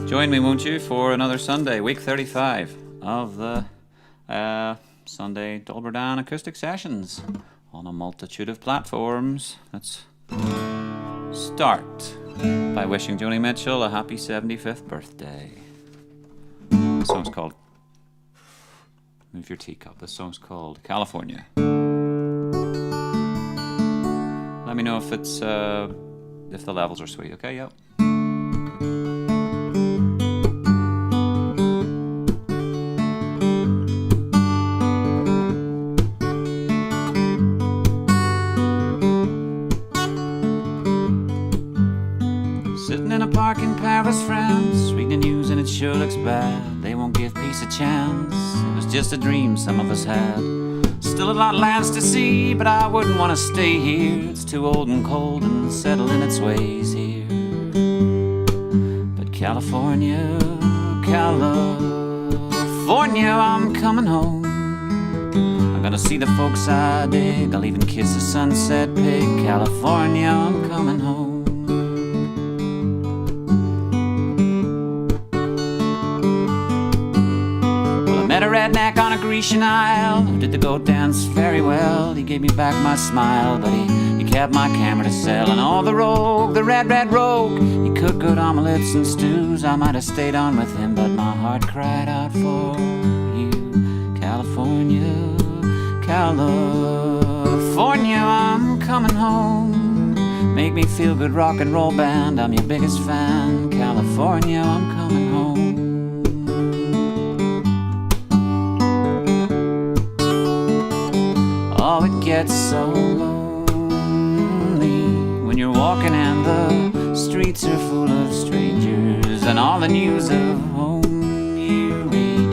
Join me, won't you, for another Sunday, week 35 of the Sunday Dolbro Acoustic Sessions on a multitude of platforms. Let's start by wishing Joni Mitchell a happy 75th birthday. This song's called, move your teacup, this song's called California. Let me know if it's if the levels are sweet, okay? Yep. Sitting in a park in Paris, France, reading the news and it sure looks bad. They won't give peace a chance. It was just a dream some of us had. Still a lot of lands to see, but I wouldn't want to stay here. It's too old and cold and settled in its ways here. But California, California, I'm coming home. I'm gonna see the folks I dig. I'll even kiss a sunset pig. California, I'm coming home. Met a redneck on a Grecian isle who did the goat dance very well. He gave me back my smile, but he kept my camera to sell. And all the rogue, the red rogue, he cooked good omelets and stews. I might have stayed on with him, but my heart cried out for you. California, California, I'm coming home. Make me feel good rock and roll band, I'm your biggest fan. California, I'm coming home. Oh, it gets so lonely when you're walking and the streets are full of strangers, and all the news of home you read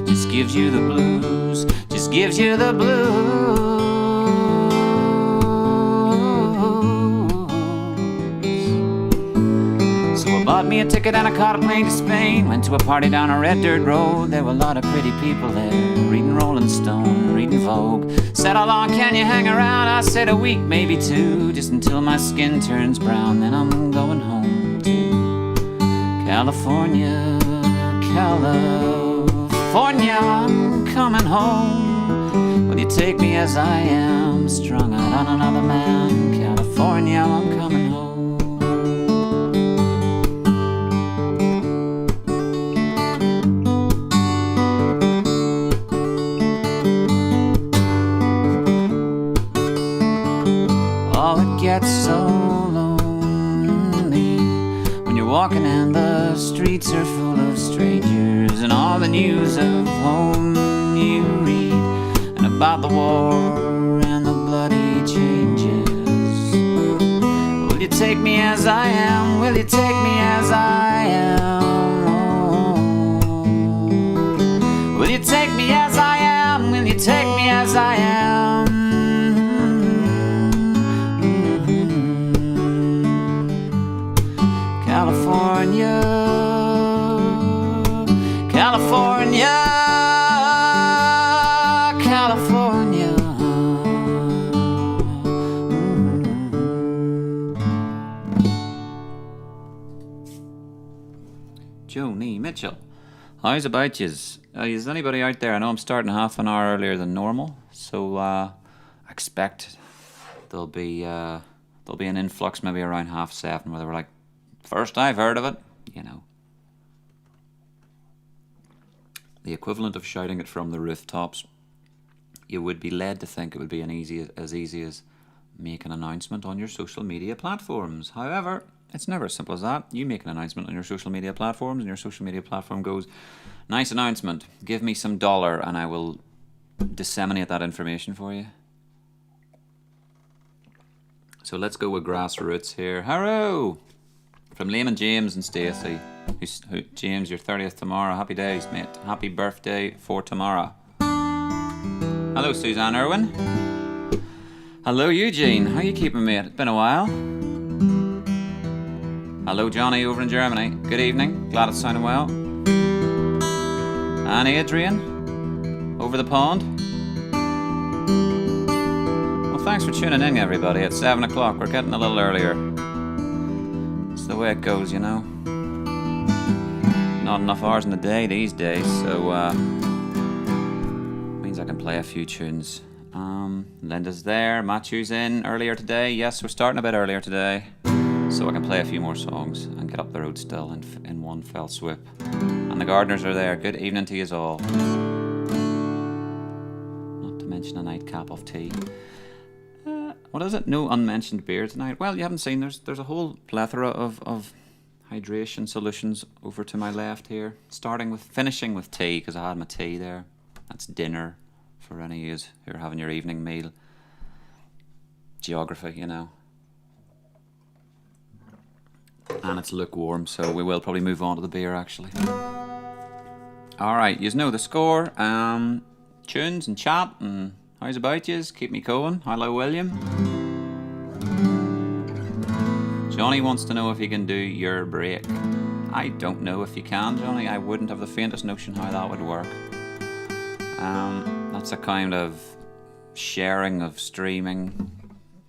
just gives you the blues, just gives you the blues. So I bought me a ticket and I caught a plane to Spain. Went to a party down a red dirt road. There were a lot of pretty people there, reading Rolling Stone, reading Vogue. Said, how long can you hang around? I said, a week, maybe two, just until my skin turns brown. Then I'm going home to California, California, I'm coming home. Will you take me as I am, strung out on another man? California, I'm coming home. It's so lonely when you're walking and the streets are full of strangers, and all the news of home you read, and about the war and the bloody changes. Will you take me as I am? Will you take me as I am? Will you take me as I am? Will you take me as I am? California, California, California. Joni Mitchell, how's about yous? Is anybody out there? I know I'm starting half an hour earlier than normal, so I expect there'll be an influx maybe around 7:30 where they were like, first I've heard of it, you know. The equivalent of shouting it from the rooftops. You would be led to think it would be as easy as make an announcement on your social media platforms. However, it's never as simple as that. You make an announcement on your social media platforms and your social media platform goes, nice announcement, give me some dollar and I will disseminate that information for you. So let's go with grassroots here. Hello! From Liam and James and Stacey. James, your 30th tomorrow. Happy days, mate. Happy birthday for tomorrow. Hello, Suzanne Irwin. Hello, Eugene. How you keeping, mate? It's been a while. Hello, Johnny over in Germany. Good evening. Glad it's sounding well. And Adrian over the pond. Well, thanks for tuning in, everybody. It's 7 o'clock. We're getting a little earlier. It's the way it goes, you know. not enough hours in the day these days, so means I can play a few tunes. Linda's there, Matthew's in earlier today. Yes, we're starting a bit earlier today, so I can play a few more songs and get up the road still in one fell swoop. And the gardeners are there. Good evening to you all. Not to mention a nightcap of tea. What is it? No unmentioned beer tonight. Well, you haven't seen, there's a whole plethora of hydration solutions over to my left here. Finishing with tea, because I had my tea there. That's dinner for any of you who are having your evening meal. Geography, you know. And it's lukewarm, so we will probably move on to the beer actually. Alright, you know the score. Tunes and chat and how's about yous? Keep me going. Hello, William. Johnny wants to know if you can do your break. I don't know if you can, Johnny. I wouldn't have the faintest notion how that would work. That's a kind of sharing of streaming.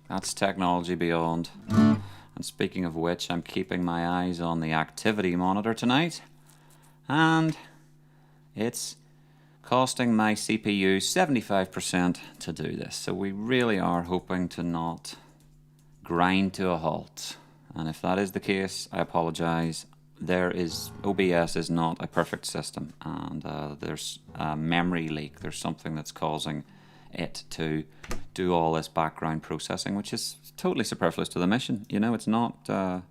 That's technology beyond. And speaking of which, I'm keeping my eyes on the activity monitor tonight. And it's costing my CPU 75% to do this. So we really are hoping to not grind to a halt. And if that is the case, I apologize. OBS is not a perfect system, and there's a memory leak. There's something that's causing it to do all this background processing, which is totally superfluous to the mission. You know, it's not, I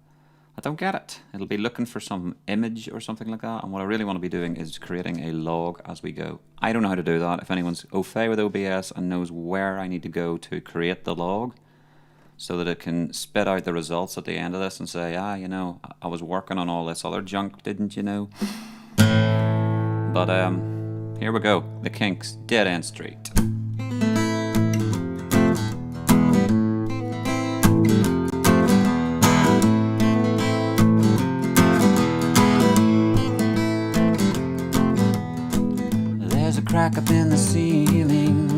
don't get it. It'll be looking for some image or something like that, and what I really want to be doing is creating a log as we go. I don't know how to do that. If anyone's au fait with OBS and knows where I need to go to create the log, so that it can spit out the results at the end of this and say, you know, I was working on all this other junk, didn't you know? But here we go. The Kinks, Dead End Street. There's a crack up in the ceiling,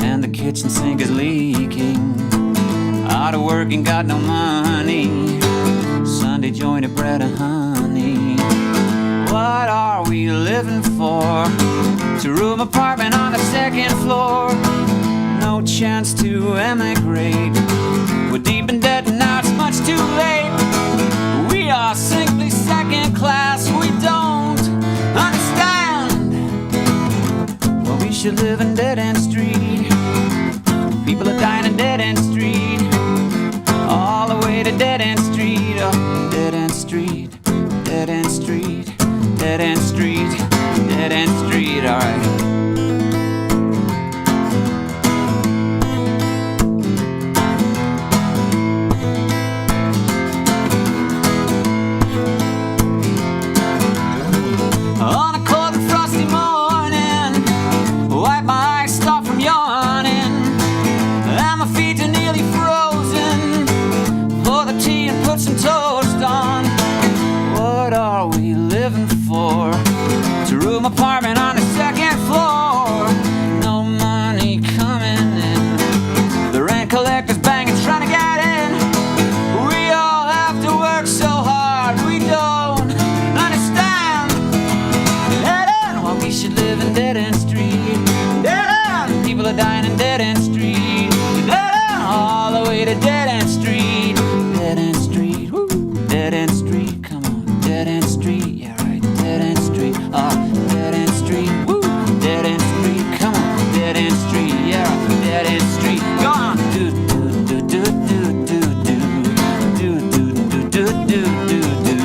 and the kitchen sink is leaking. Out of work and got no money. Sunday jointed bread and honey. What are we living for? Two-room apartment on the second floor. No chance to emigrate. We're deep in debt and now it's much too late. We are simply second class. We don't understand. Well, we should live in Dead End Street. People are dying in Dead End Street. All the way to Dead End Street, oh, Dead End Street, Dead End Street, Dead End Street, Dead End Street, alright. On a cold and frosty morning, wipe my eyes, stop from yawning, and my feet are nearly frozen. Pour the tea and put some toast on. What are we living for? Two-room apartment on the second floor. No money coming in. The rent collector's banging, trying to get in. We all have to work so hard. We don't understand. Dead end, well, we should live in Dead End Street. Dead end, people are dying in Dead End Street. Dead end, all the way to Dead End Street. Dead End Street, woo. Dead End Street, come on. Dead End Street, yeah right. Dead End Street, Dead End Street, woo. Dead End Street, come on. Dead End Street, yeah right. Dead End Street, go on. Do do do do do do do do do do do do do do.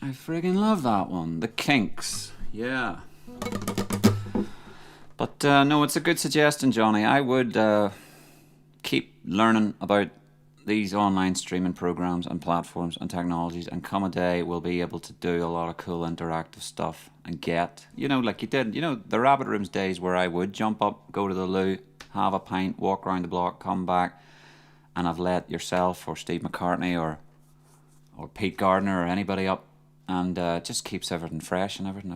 I friggin' love that one. The Kinks. Yeah. But no, it's a good suggestion, Johnny. I would keep learning about these online streaming programs and platforms and technologies, and come a day we'll be able to do a lot of cool interactive stuff and get, you know, like you did, you know, the Rabbit Rooms days where I would jump up, go to the loo, have a pint, walk around the block, come back, and I've let yourself or Steve McCartney or Pete Gardner or anybody up and just keeps everything fresh and everything.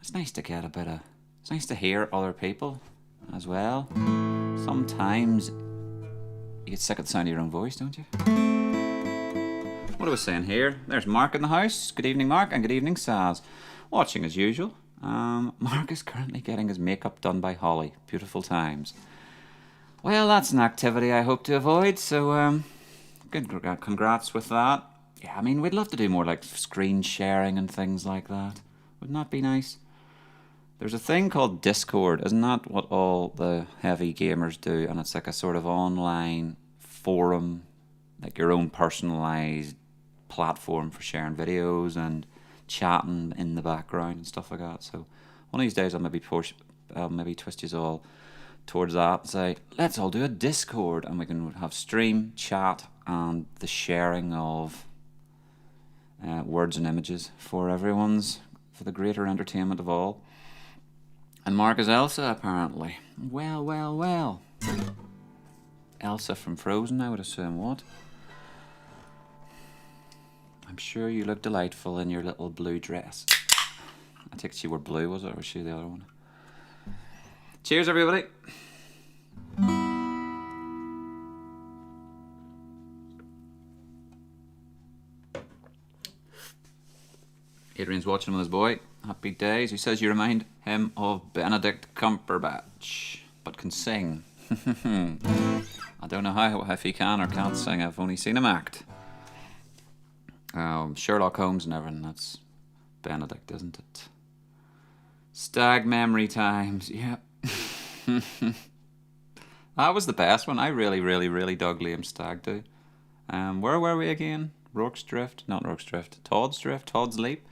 It's nice to get it's nice to hear other people as well. Sometimes you get sick of the sound of your own voice, don't you? What I was saying here, there's Mark in the house. Good evening, Mark, and good evening, Saz. Watching as usual. Mark is currently getting his makeup done by Holly. Beautiful times. Well, that's an activity I hope to avoid, so good, congrats with that. Yeah, I mean, we'd love to do more like screen sharing and things like that. Wouldn't that be nice? There's a thing called Discord. Isn't that what all the heavy gamers do? And it's like a sort of online forum, like your own personalised platform for sharing videos and chatting in the background and stuff like that. So one of these days I'll maybe twist you all towards that and say, let's all do a Discord, and we can have stream, chat, and the sharing of words and images for the greater entertainment of all. And Mark is Elsa, apparently. Well. Elsa from Frozen, I would assume. What? I'm sure you look delightful in your little blue dress. I think she wore blue, was it? Or was she the other one? Cheers, everybody. Adrian's watching with his boy. Happy days. He says you remind him of Benedict Cumberbatch, but can sing. I don't know if he can or can't sing. I've only seen him act. Sherlock Holmes and everything. That's Benedict, isn't it? Stag memory times. Yep. That was the best one. I really dug Liam Stag do. Where were we again? Rorke's Drift? Not Rorke's Drift. Todd's Drift? Todd's Leap?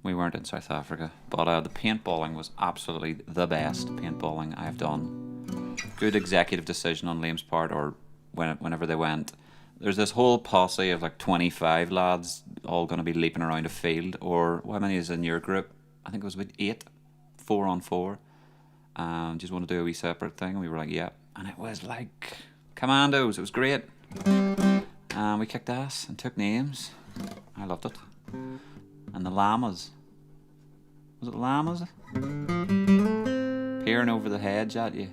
We weren't in South Africa. But the paintballing was absolutely the best paintballing I've done. Good executive decision on Liam's part, or whenever they went. There's this whole posse of like 25 lads all going to be leaping around a field, or how many is in your group? I think it was about 8, 4 on 4. Just want to do a wee separate thing. And we were like, yeah. And it was like commandos. It was great. We kicked ass and took names. I loved it. And the llamas. Was it llamas? Peering over the hedge at you.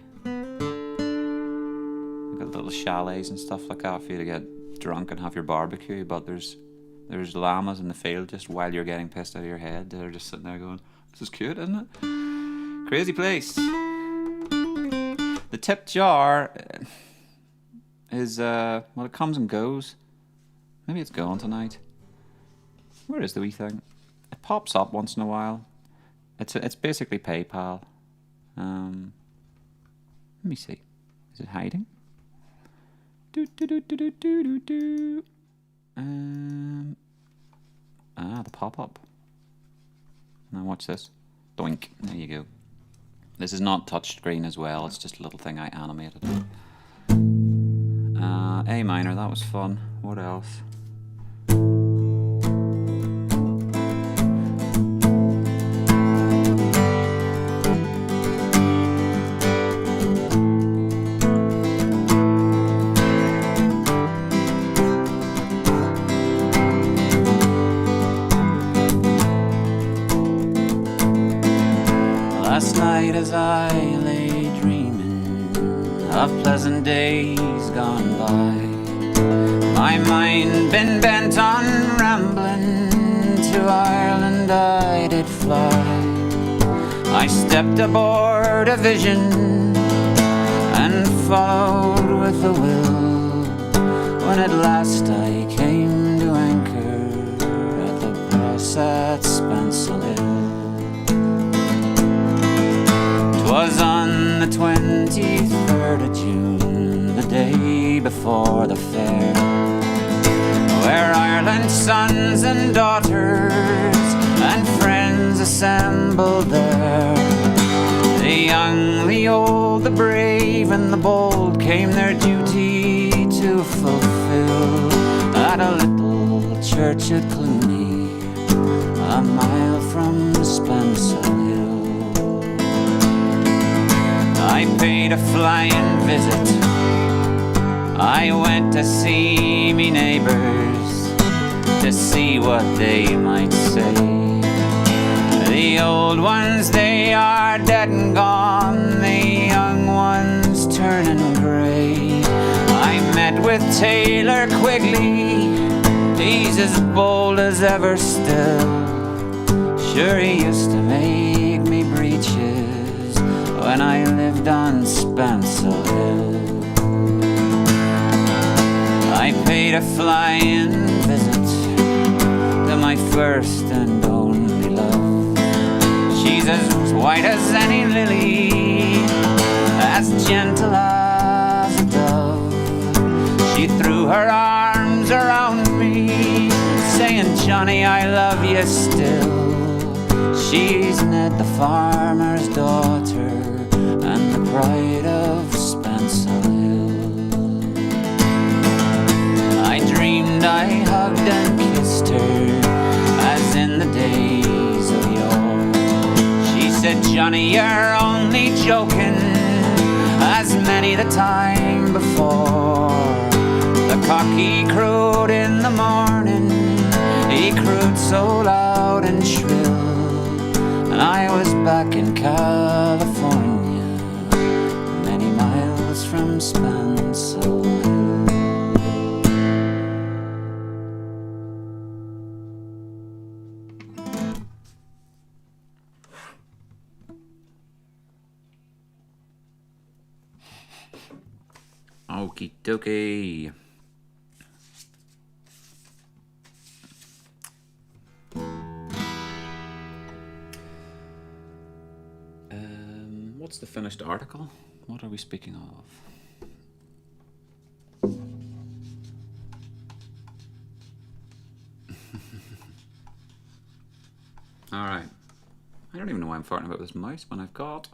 You've got little chalets and stuff like that for you to get drunk and have your barbecue, but there's llamas in the field just while you're getting pissed out of your head. They're just sitting there going, this is cute, isn't it? Crazy place. The tip jar is, well, it comes and goes. Maybe it's gone tonight. Where is the wee thing? It pops up once in a while. It's basically PayPal. Let me see. Is it hiding? The pop-up. Now watch this. Doink. There you go. This is not touchscreen as well. It's just a little thing I animated. A minor. That was fun. What else? Last night as I lay dreaming of pleasant days gone by, my mind been bent on rambling, to Ireland I did fly. I stepped aboard a vision and followed with a will, when at last I came to anchor at the press at Spancil Hill. 'Twas on the 23rd of June, the day before the fair, where Ireland's sons and daughters and friends assembled there. The young, the old, the brave and the bold came their duty to fulfill at a little church at Clooney, a mile from Spancil Hill. I paid a flying visit. I went to see me neighbours, to see what they might say. The old ones, they are dead and gone, the young ones turning grey. I met with Taylor Quigley, he's as bold as ever still. Sure, he used to make me breeches when I lived on Spancil Hill. I paid a flying visit to my first and only love. She's as white as any lily, as gentle as a dove. She threw her arms around me, saying, Johnny, I love you still. She's Ned the farmer's daughter and the pride of Spancil Hill. I dreamed I hugged and kissed her as in the days of yore. She said, Johnny, you're only joking, as many the time before. The cock he crowed in the morning, he crowed so loud and shrill. And I was back in California, many miles from Spancil Hill. Okie dokie. What's the finished article? What are we speaking of? Alright. I don't even know why I'm farting about this mouse when I've got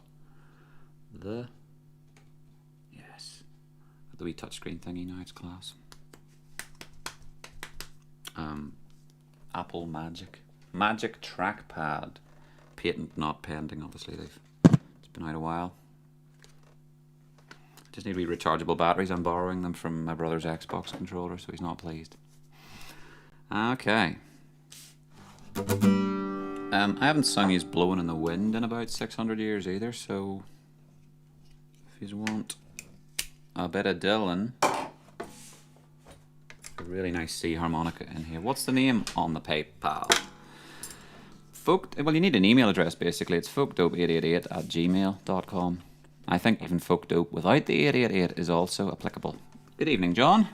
the... Yes. The wee touchscreen thingy now, it's class. Apple Magic. Magic Trackpad. Patent not pending, obviously. It's been out a while. Just need wee rechargeable batteries. I'm borrowing them from my brother's Xbox controller, so he's not pleased. Okay. I haven't sung his Blowin' in the Wind in about 600 years either, so if you want a bit of Dylan, a really nice C harmonica in here. What's the name on the PayPal? Well, you need an email address basically. It's folkdope888@gmail.com. I think even folkdope without the 888 is also applicable. Good evening, John.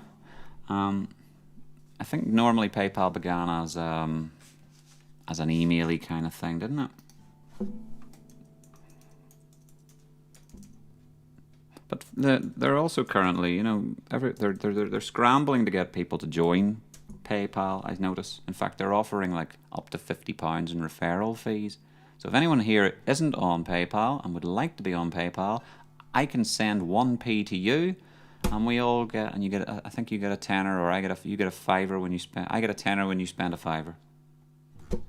I think normally PayPal began as an email-y kind of thing, didn't it? But they're also currently, you know, they're scrambling to get people to join PayPal, I notice. In fact, they're offering like up to £50 in referral fees. So if anyone here isn't on PayPal and would like to be on PayPal, I can send 1p to you, and we all get, and you get, I think you get a tenner, or you get a fiver when you spend. I get a tenner when you spend a fiver.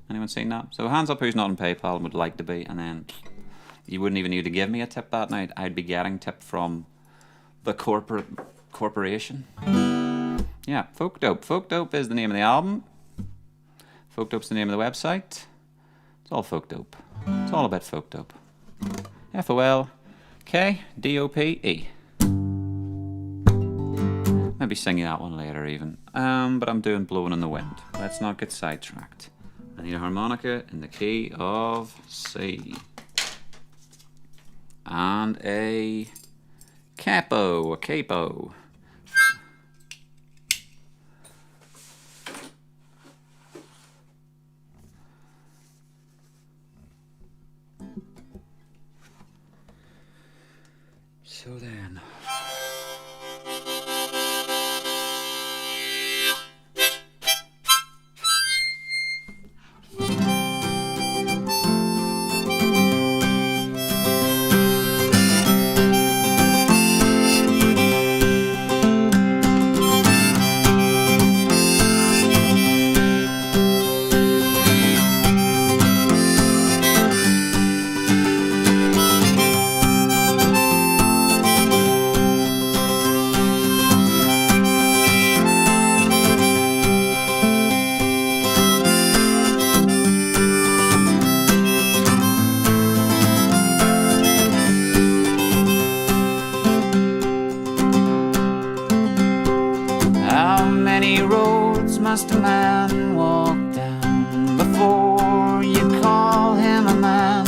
Anyone seen that? So hands up who's not on PayPal and would like to be, and then you wouldn't even need to give me a tip that night. I'd be getting tip from the corporation. Yeah, Folk Dope. Folk Dope is the name of the album. Folk Dope's the name of the website. It's all Folk Dope. It's all about Folk Dope. FOLKDOPE. Maybe sing you that one later even. But I'm doing Blowin' in the Wind. Let's not get sidetracked. I need a harmonica in the key of C. And a capo. So then... must a man walk down before you call him a man?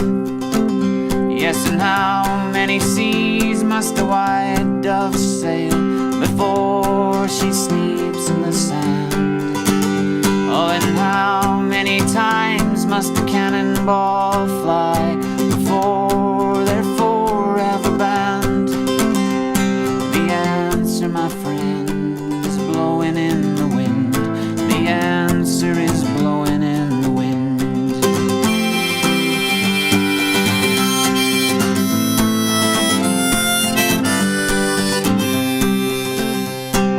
Yes, and how many seas must a white dove sail before she sleeps in the sand? Oh, and how many times must a cannonball fly before they're forever banned? The answer, my friend, is blowing in the wind. The answer is blowing in the wind.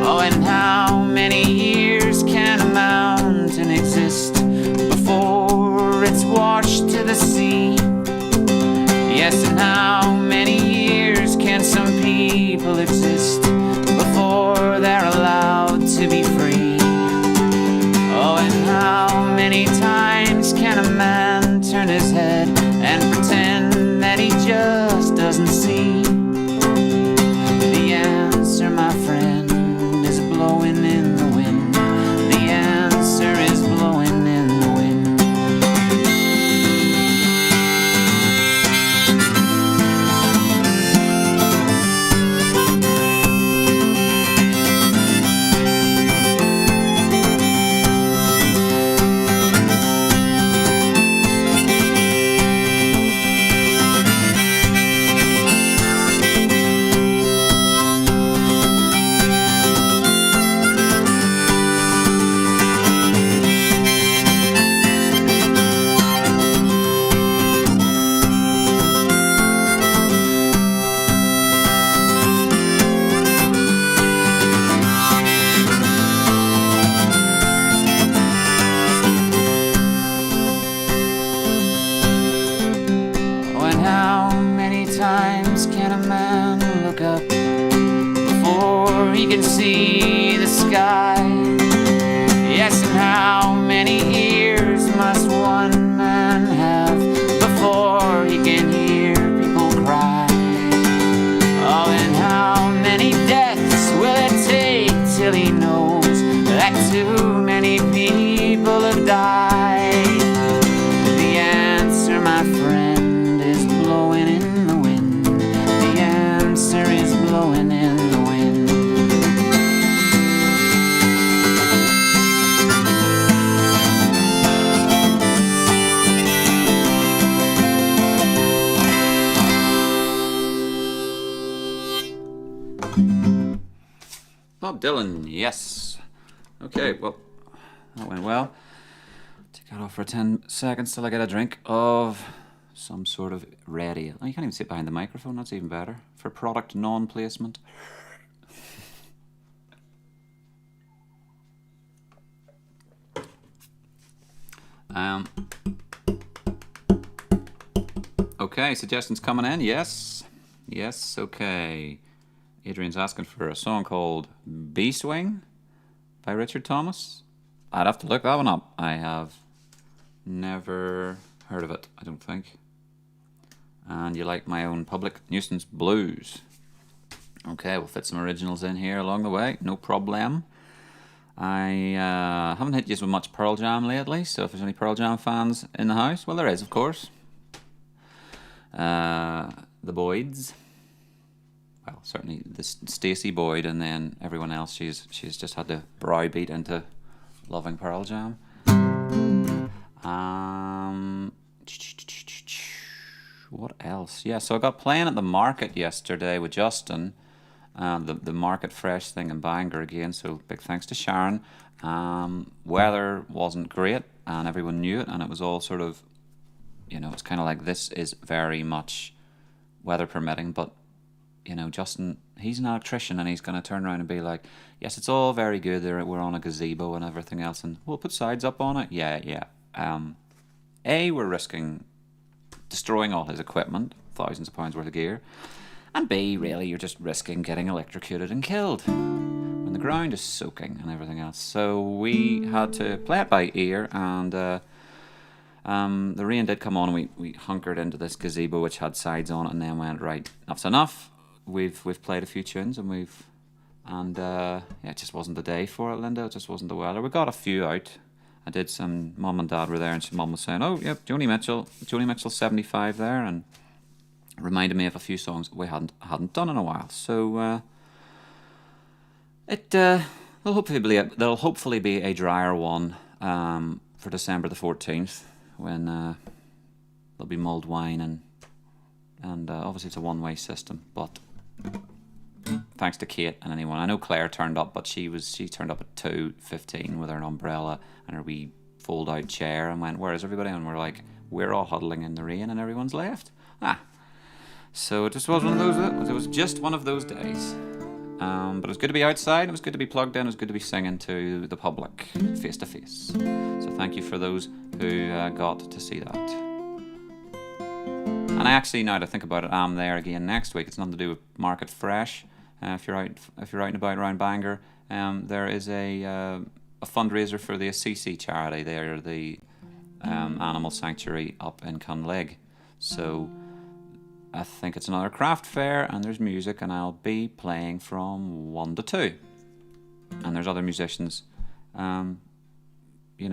Oh, and how many years can a mountain exist before it's washed to the sea? Yes, and how many years can some people exist before they're allowed to be free? Oh, and how many times can a man turn his head and pretend that he just doesn't see? The answer, my friend, is blowing in the wind. The answer is blowing in the wind. He can see the sky. Yes, and how many ears must one man have before he can hear people cry? Oh, and how many deaths will it take till he knows that too many people have died? The answer, my friend, is blowing in the wind. The answer is blowing in the wind. Bob Dylan, yes. Okay, well, that went well. Take that off for 10 seconds till I get a drink of some sort of radio. Oh, you can't even sit behind the microphone, that's even better. For product non-placement. Okay, suggestions coming in, yes. Yes, okay. Adrian's asking for a song called Bee Swing by Richard Thomas. I'd have to look that one up. I have never heard of it, I don't think. And you like My Own Public Nuisance Blues. Okay, we'll fit some originals in here along the way, no problem. I haven't hit you with much Pearl Jam lately, so if there's any Pearl Jam fans in the house, well, there is, of course. The Boyds. Well, certainly this Stacey Boyd, and then everyone else. She's just had to browbeat into loving Pearl Jam. What else? Yeah, so I got playing at the market yesterday with Justin. The Market Fresh thing in Bangor again. So big thanks to Sharon. Weather wasn't great, and everyone knew it, and it was all sort of, you know, it's kind of like this is very much weather permitting, but you know, Justin, he's an electrician, and he's going to turn around and be like, yes, it's all very good, we're on a gazebo and everything else, and we'll put sides up on it. Yeah. A, we're risking destroying all his equipment, thousands of pounds worth of gear, and B, really, you're just risking getting electrocuted and killed when the ground is soaking and everything else. So we had to play it by ear, and the rain did come on, and we hunkered into this gazebo which had sides on it, and then went, right, enough's enough. We've played a few tunes, and And yeah, it just wasn't the day for it, Linda. It just wasn't the weather. We got a few out. I did some. Mum and Dad were there, and some mum was saying, "Oh, yep, Joni Mitchell, 75 there," and reminded me of a few songs we hadn't done in a while. So there'll hopefully be a drier one for December the 14th, when there'll be mulled wine and obviously it's a one-way system, but thanks to Kate and anyone. I know Claire turned up, but she turned up at 2:15 with her umbrella and her wee fold-out chair and went, "Where is everybody?" And we're like, "We're all huddling in the rain and everyone's left." So it just was one of those. It was just one of those days. But it was good to be outside. It was good to be plugged in. It was good to be singing to the public face to face. So thank you for those who got to see that. And I actually, now that I think about it, I'm there again next week. It's nothing to do with Market Fresh. If you're out and about around Bangor, there is a fundraiser for the Assisi charity. They're the animal sanctuary up in Cunlig. So I think it's another craft fair, and there's music, and I'll be playing from 1 to 2. And there's other musicians,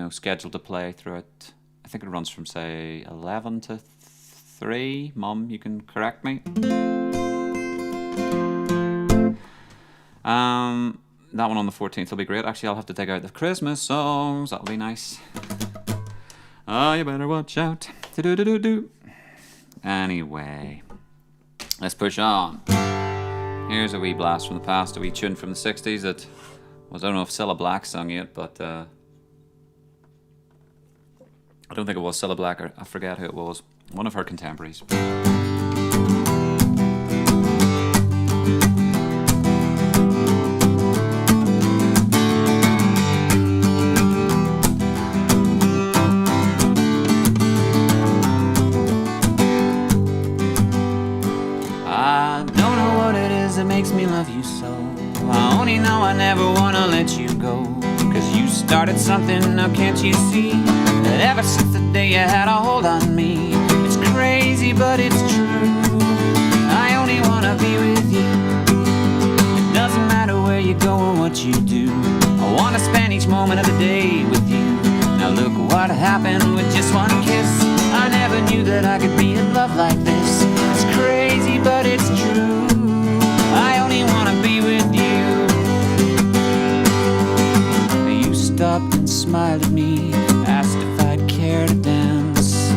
scheduled to play throughout. I think it runs from, say, 11 to 3. Mum, you can correct me. That one on the 14th will be great. Actually, I'll have to dig out the Christmas songs. That'll be nice. Oh, you better watch out. Do-do-do-do-do. Anyway, let's push on. Here's a wee blast from the past, a wee tune from the 60s that was, I don't know if Cilla Black sung it, but I don't think it was Cilla Black, or I forget who it was. One of her contemporaries. Makes me love you so. I only know I never wanna let you go, 'cause you started something, now can't you see? That ever since the day you had a hold on me, it's crazy but it's true. I only wanna be with you. It doesn't matter where you go or what you do. I wanna spend each moment of the day with you. Now look what happened with just one kiss. I never knew that I could be in love like this. It's crazy but it's true. I only wanna be with you. You stopped and smiled at me, asked if I'd care to dance.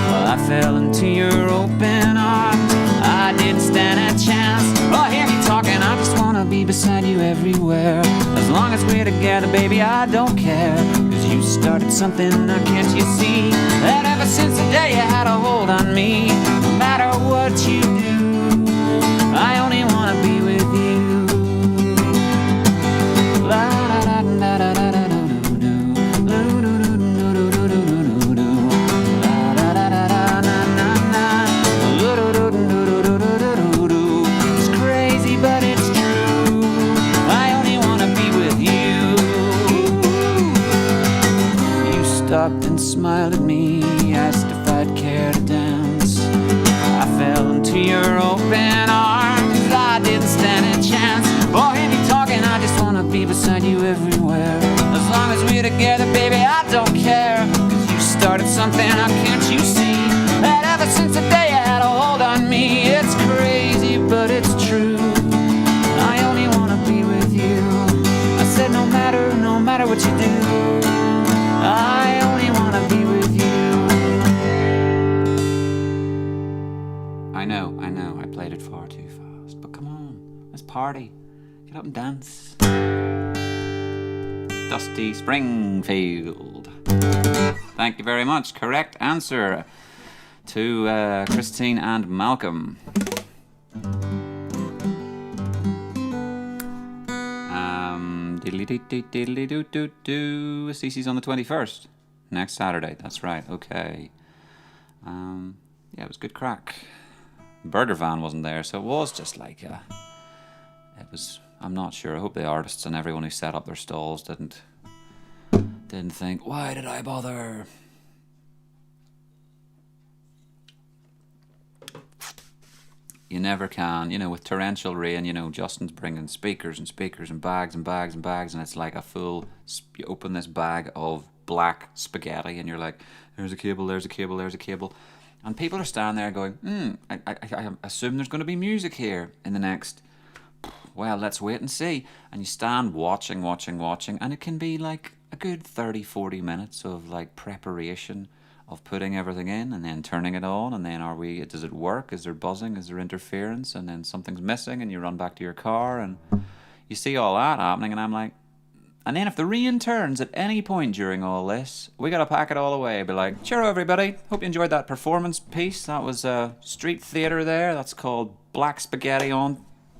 Well, I fell into your open arms. I didn't stand a chance. Oh, hear me talking, I just wanna be beside you everywhere. As long as we're together, baby, I don't care. 'Cause you started something, now can't you see? That ever since the day you had a hold on me, no matter what you do, I only wanna be with you. La da da da da da da do do do. Do do do do do do do. La da da da da na na na. Do do do do do do do. It's crazy but it's true. I only wanna be with you. You stopped and smiled at me, asked if I'd care to dance. I fell into your open arms. I didn't stand a chance. Oh, hear me talking, I just wanna be beside you everywhere. As long as we're together, baby, I don't care. 'Cause you started something, now can't you see? That ever since the day you had a hold on me, it's crazy, but it's true. I only wanna be with you. I said no matter what you do, I only wanna be with you. I know, I played it far too fast. But come on, let's party. Get up and dance. Dusty Springfield. Thank you very much. Correct answer to Christine and Malcolm. Diddly-dee-dee-diddly-doo-doo-doo. Cece's on the 21st. Next Saturday, that's right, okay. Yeah, it was good crack. Burger van wasn't there, so it was just like it was. I'm not sure. I hope the artists and everyone who set up their stalls didn't think, why did I bother? You never can. You know, with torrential rain, you know, Justin's bringing speakers and speakers and bags and bags and bags, and it's like a full, you open this bag of black spaghetti and you're like, there's a cable, there's a cable, there's a cable. And people are standing there going, I assume there's going to be music here in the next, well, let's wait and see. And you stand watching, and it can be like a good 30-40 minutes of like preparation of putting everything in and then turning it on, and then does it work? Is there buzzing? Is there interference? And then something's missing and you run back to your car and you see all that happening, and I'm like, and then if the rain turns at any point during all this, we gotta pack it all away. Be like, cheerio everybody, hope you enjoyed that performance piece. That was a street theatre there, that's called Black Spaghetti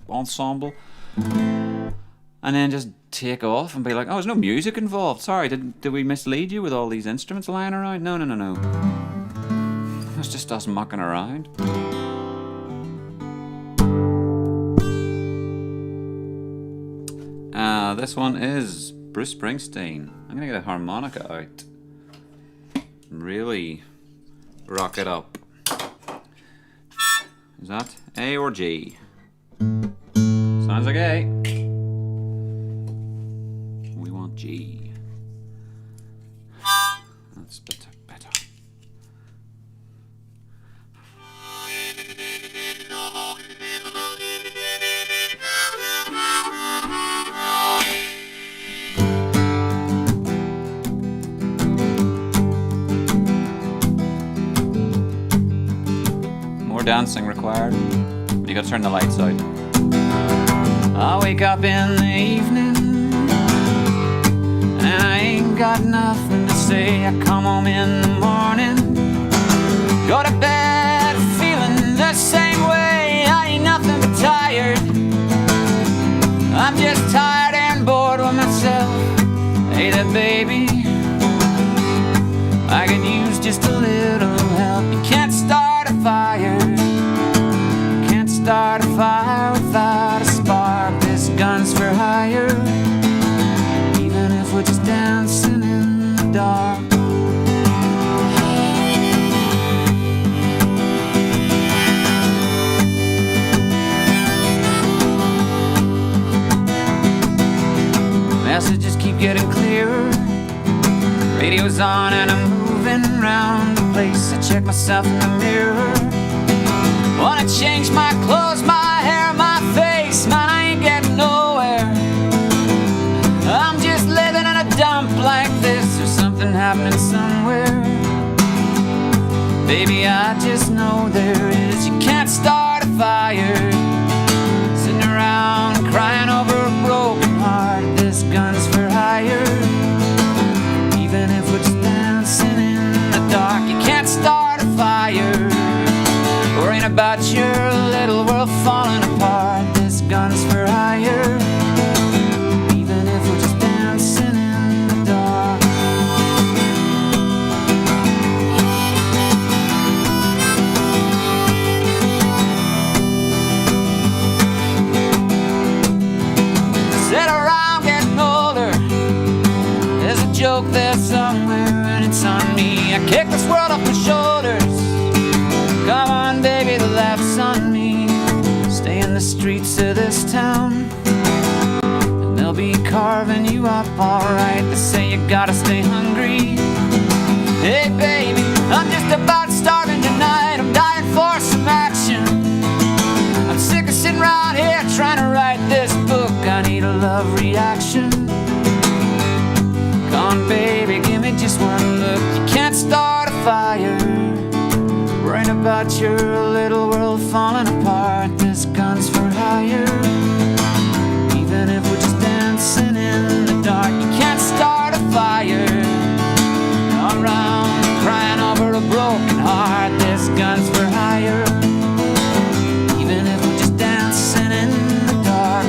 Ensemble. And then just take off and be like, oh, there's no music involved. Sorry, did we mislead you with all these instruments lying around? No. It's just us mucking around. This one is Bruce Springsteen. I'm gonna get a harmonica out. Really rock it up. Is that A or G? Sounds like A. We want G. That's better. More dancing required. You gotta turn the lights out. I wake up in the evening and I ain't got nothing to say. I come home in the morning, go to bed feeling the same way. I ain't nothing but tired. I'm just tired and bored with myself. Hey there baby, I could use just a little help. You can't start a fire, can't start a fire without a spark. This gun's for hire, even if we're just dancing in the dark. Messages keep getting clearer, radio's on and I'm moving around the place. I check myself in the mirror, wanna change my clothes, my hair, my face. Man, I ain't getting nowhere. I'm just living in a dump like this. There's something happening somewhere. Baby, I just know there is. You can't start a fire sitting around crying over a broken heart. This gun's for hire, even if we're just dancing in the dark. You can't start a fire worrying about your little world falling apart. This gun's for hire, even if we're just dancing in the dark. Sit around getting older, there's a joke there somewhere and it's on me. I kick this world off my shoulders. Come on baby, the laugh's on me. Stay in the streets of this town and they'll be carving you up alright. They say you gotta stay hungry. Hey baby, I'm just about starving tonight. I'm dying for some action. I'm sick of sitting around here trying to write this book. I need a love reaction. Come on baby, give me just one look. You can't start a fire worrying about your little world falling apart. This gun's for hire, even if we're just dancing in the dark. You can't start a fire around crying over a broken heart. This gun's for hire, even if we're just dancing in the dark.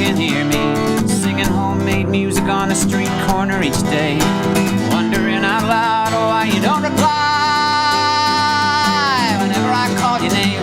can hear me singing homemade music on the street corner each day, wondering out loud why you don't reply whenever I call your name.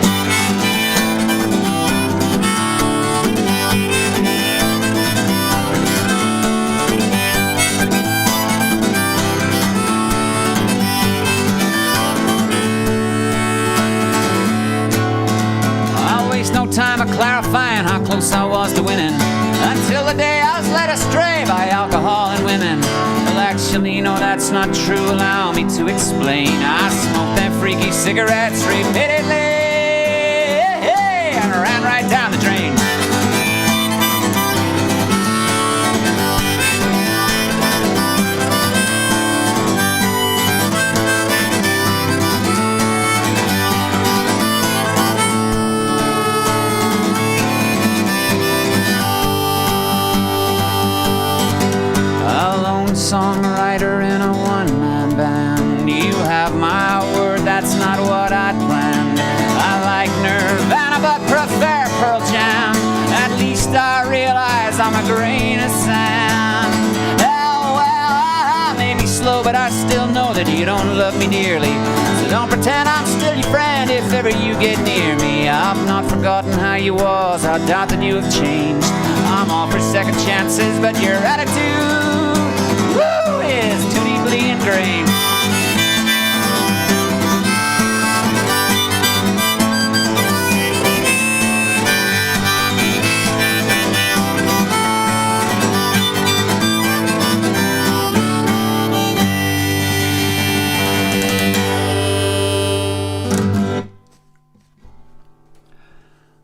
No time of clarifying how close I was to winning, until the day I was led astray by alcohol and women. Well, actually, no, that's not true. Allow me to explain. I smoked them freaky cigarettes repeatedly and ran right down the drain. Songwriter in a one-man band. You have my word, that's not what I'd planned. I like Nirvana but prefer Pearl Jam. At least I realize I'm a grain of sand. Oh well, I may be slow, but I still know that you don't love me dearly. So don't pretend I'm still your friend if ever you get near me. I've not forgotten how you was, I doubt that you have changed. I'm all for second chances, but your attitude is too deeply ingrained.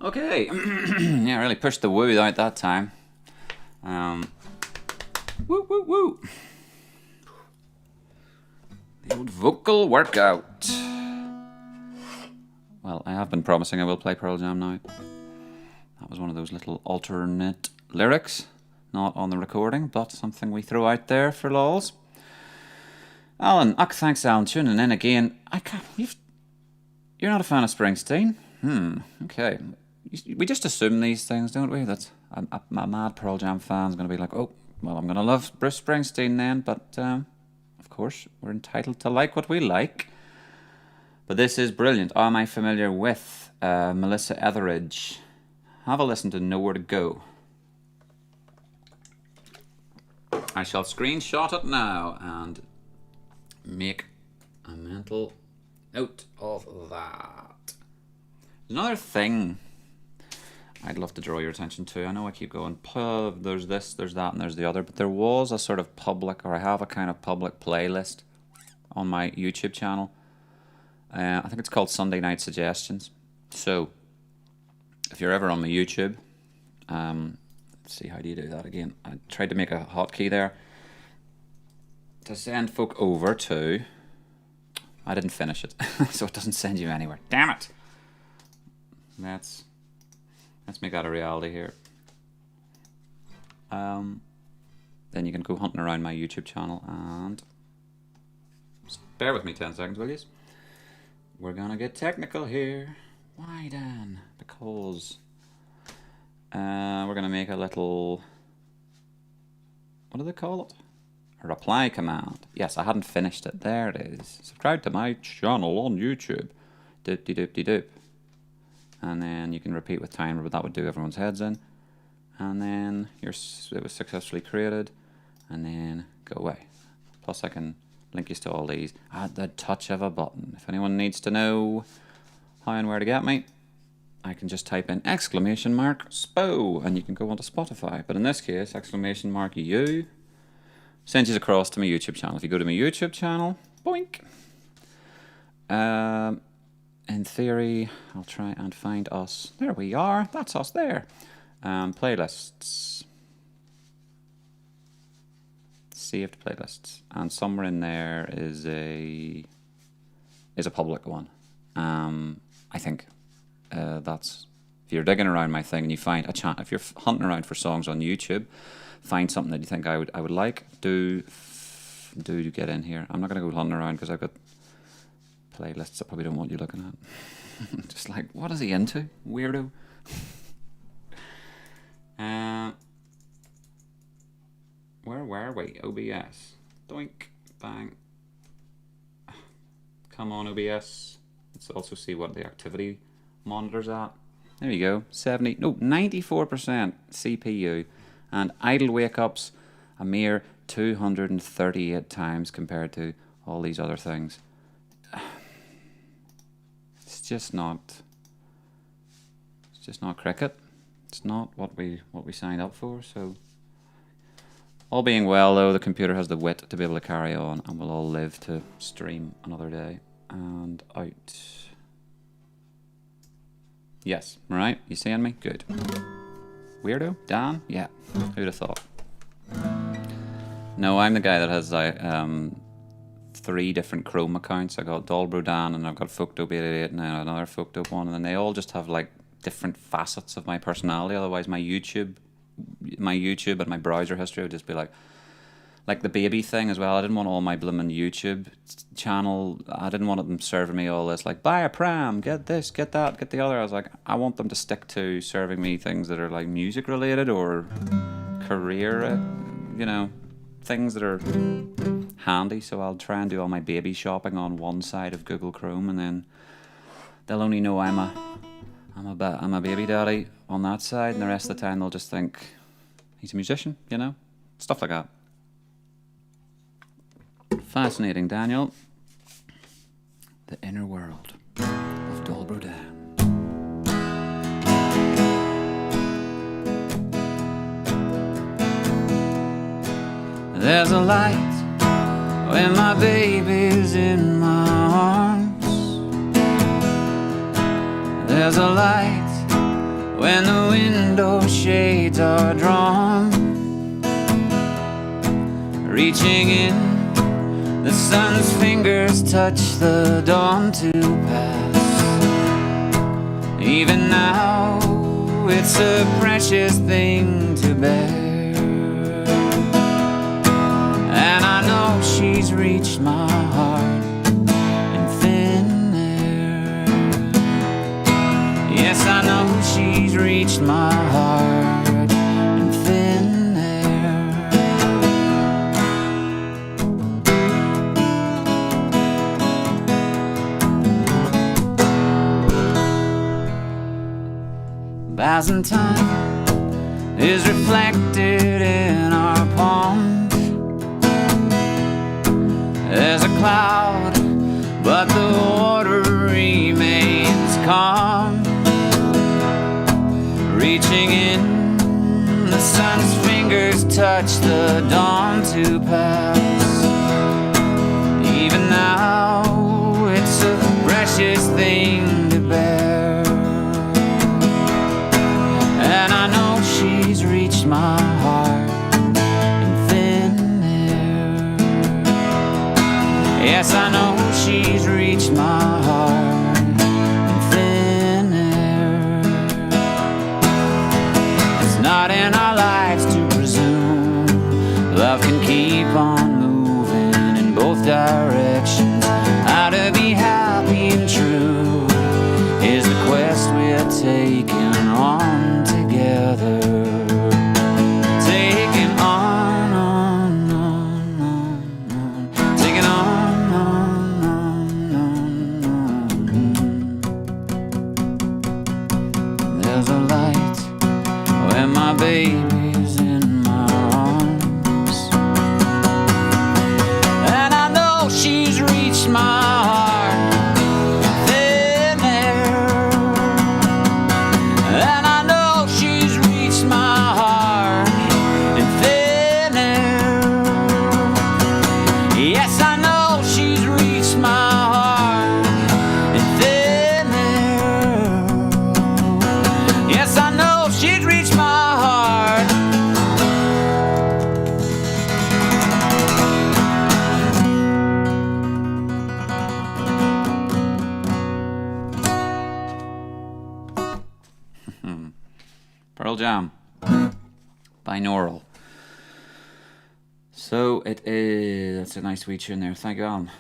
Okay, yeah, really pushed the woo out that time. Woo, woo, woo. The old vocal workout. Well, I have been promising I will play Pearl Jam now. That was one of those little alternate lyrics, not on the recording, but something we throw out there for lols. Alan, thanks Alan, tuning in again. You're not a fan of Springsteen? Okay. We just assume these things, don't we? That a mad Pearl Jam fan's going to be like, oh, well, I'm going to love Bruce Springsteen then, but of course, we're entitled to like what we like. But this is brilliant. Am I familiar with Melissa Etheridge? Have a listen to Nowhere to Go. I shall screenshot it now and make a mental note of that. Another thing I'd love to draw your attention to. I know I keep going, there's this, there's that, and there's the other, but there was a sort of public, or I have a kind of public playlist on my YouTube channel. I think it's called Sunday Night Suggestions. So, if you're ever on my YouTube, let's see, how do you do that again? I tried to make a hotkey there to send folk over to. I didn't finish it, so it doesn't send you anywhere. Damn it! Let's make that a reality here. Then you can go hunting around my YouTube channel and just bear with me 10 seconds, will you? We're gonna get technical here. Why, Dan? Because we're gonna make a little, what do they call it? A reply command. Yes, I hadn't finished it. There it is. Subscribe to my channel on YouTube. Doop-de-doop-de-doop. And then you can repeat with timer, but that would do everyone's heads in. And then it was successfully created, and then go away. Plus I can link you to all these at the touch of a button. If anyone needs to know how and where to get me, I can just type in !SPO, and you can go onto Spotify. But in this case, !U sends you across to my YouTube channel. If you go to my YouTube channel, boink. In theory, I'll try and find us. There we are. That's us there. Playlists. Saved playlists. And somewhere in there is a public one. I think that's, if you're digging around my thing and you find a channel, if you're hunting around for songs on YouTube, find something that you think I would like, do get in here. I'm not going to go hunting around because I've got playlists I probably don't want you looking at. Just like, what is he into? Weirdo. we? OBS. Doink. Bang. Come on, OBS. Let's also see what the activity monitor's at. There you go. 94% CPU. And idle wake-ups a mere 238 times compared to all these other things. It's just not cricket. It's not what we signed up for. So all being well though, the computer has the wit to be able to carry on, and we'll all live to stream another day. And out. Yes, right? You seeing me? Good. Weirdo? Dan? Yeah. Who'd have thought? No, I'm the guy that has 3 different Chrome accounts. I got Dolbro Dan, and I've got Folkdope88, and then another Folkdope one, and then they all just have like different facets of my personality. Otherwise, my YouTube and my browser history would just be like the baby thing as well. I didn't want all my blooming YouTube channel. I didn't want them serving me all this like buy a pram, get this, get that, get the other. I was like, I want them to stick to serving me things that are like music related or career, things that are handy. So I'll try and do all my baby shopping on one side of Google Chrome, and then they'll only know I'm a baby daddy on that side, and the rest of the time they'll just think he's a musician, stuff like that. Fascinating, Daniel. The inner world of Dolbro Dan. There's a light when my baby's in my arms. There's a light when the window shades are drawn. Reaching in, the sun's fingers touch the dawn to pass. Even now, it's a precious thing to bear. And I know she's reached my heart in thin air. Yes, I know she's reached my heart in thin air. Byzantine is reflected in our palms. There's a cloud, but the water remains calm. Reaching in, the sun's fingers touch the dawn to pass. Even now, it's a precious thing to bear. And I know she's reached my heart in thin air. Yes, I know she's reached my heart in thin air. It's not in our lives to presume love can keep on moving in both directions. How to be happy and true is the quest we're taking on together. Taking on, taking on. There's a light when my baby's in my arms, and I know she's reached my heart. Jam binaural. So it is, that's a nice wee tune there. Thank you, Alan.